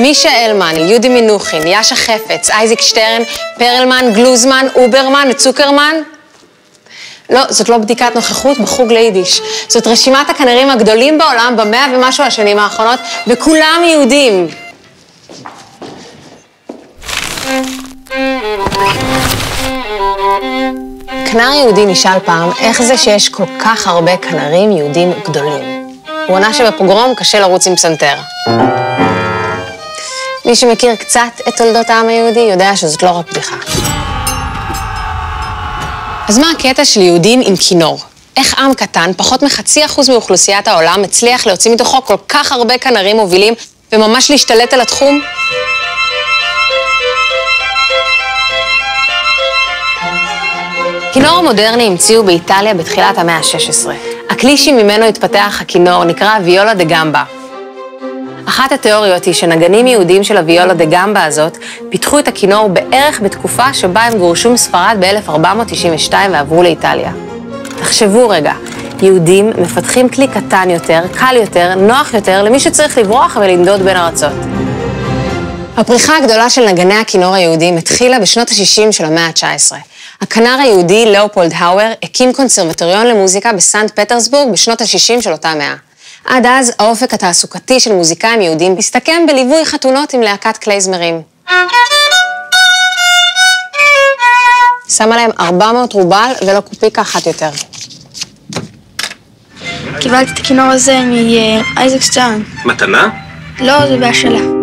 מישה אלמן, יהודי מנוחין, יאשה חפץ, אייזיק שטרן, פרלמן, גלוזמן, אוברמן, צוקרמן. לא, זאת לא בדיקת נוכחות בחוג ליידיש. זאת רשימת הכנרים הגדולים בעולם במאה ומשהו השנים האחרונות, וכולם יהודים. כנר יהודי נשאל פעם, איך זה שיש כל כך הרבה כנרים יהודים גדולים? הוא ענה שבפוגרום קשה לרוץ עם פסנתר. מי שמכיר קצת את תולדות העם היהודי יודע שזאת לא רק בדיחה. אז מה הקטע של יהודים עם כינור? איך עם קטן, פחות מ0.5% מאוכלוסיית העולם, הצליח להוציא מתוכו כל כך הרבה כנרים מובילים וממש להשתלט על התחום? כינור מודרני המציאו באיטליה בתחילת המאה ה-16. הכלי שממנו התפתח הכינור נקרא ויולה דה גמבה. אחת התיאוריות היא שנגנים יהודים של הוויולה דה גמבה הזאת פיתחו את הכינור בערך בתקופה שבה הם גורשו מספרד ב-1492 ועברו לאיטליה. תחשבו רגע, יהודים מפתחים כלי קטן יותר, קל יותר, נוח יותר למי שצריך לברוח ולנדוד בין ארצות. הפריחה הגדולה של נגני הכינור היהודים התחילה בשנות ה-60 של המאה ה-19. הכנר היהודי לאופולד האואר הקים קונסרבטוריון למוזיקה בסנט פטרסבורג בשנות ה-60 של אותה מאה. עד אז האופק התעסוקתי של מוזיקאים יהודים הסתכם בליווי חתונות עם להקת קלייזמרים. שמה להם 400 רובל ולא קופיקה אחת יותר. קיבלתי את הכינור הזה מאייזק שטרן. מתנה? לא, זה בהשאלה.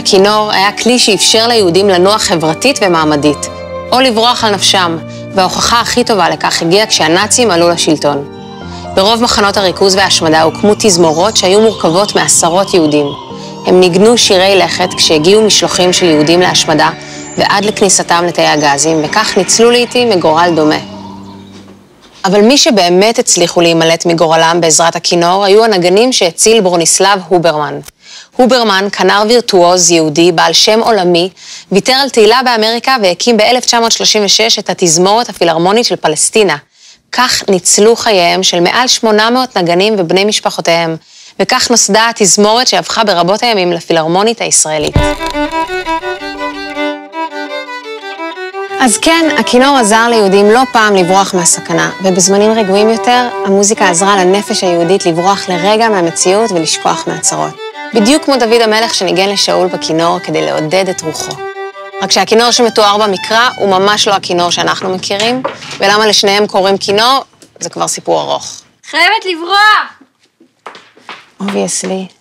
הכינור היה כלי שאפשר ליהודים לנוע חברתית ומעמדית, או לברוח על נפשם, וההוכחה הכי טובה לכך הגיעה כשהנאצים עלו לשלטון. ברוב מחנות הריכוז וההשמדה הוקמו תזמורות שהיו מורכבות מעשרות יהודים. הם ניגנו שירי לכת כשהגיעו משלוחים של יהודים להשמדה, ועד לכניסתם לתאי הגזים, וכך ניצלו לעתים מגורל דומה. אבל מי שבאמת הצליחו להימלט מגורלם בעזרת הכינור היו הנגנים שהציל ברוניסלב הוברמן. הוברמן, כנר וירטואוז יהודי בעל שם עולמי, ויתר על תהילה באמריקה והקים ב-1936 את התזמורת הפילהרמונית של פלסטינה. כך ניצלו חייהם של מעל 800 נגנים ובני משפחותיהם, וכך נוסדה התזמורת שהפכה ברבות הימים לפילהרמונית הישראלית. אז כן, הכינור עזר ליהודים לא פעם לברוח מהסכנה, ובזמנים רגועים יותר, המוזיקה עזרה לנפש היהודית לברוח לרגע מהמציאות ולשכוח מהצרות. בדיוק כמו דוד המלך שניגן לשאול בכינור כדי לעודד את רוחו. רק שהכינור שמתואר במקרא הוא ממש לא הכינור שאנחנו מכירים, ולמה לשניהם קוראים כינור, זה כבר סיפור ארוך. חייבת לברוח! Obviously.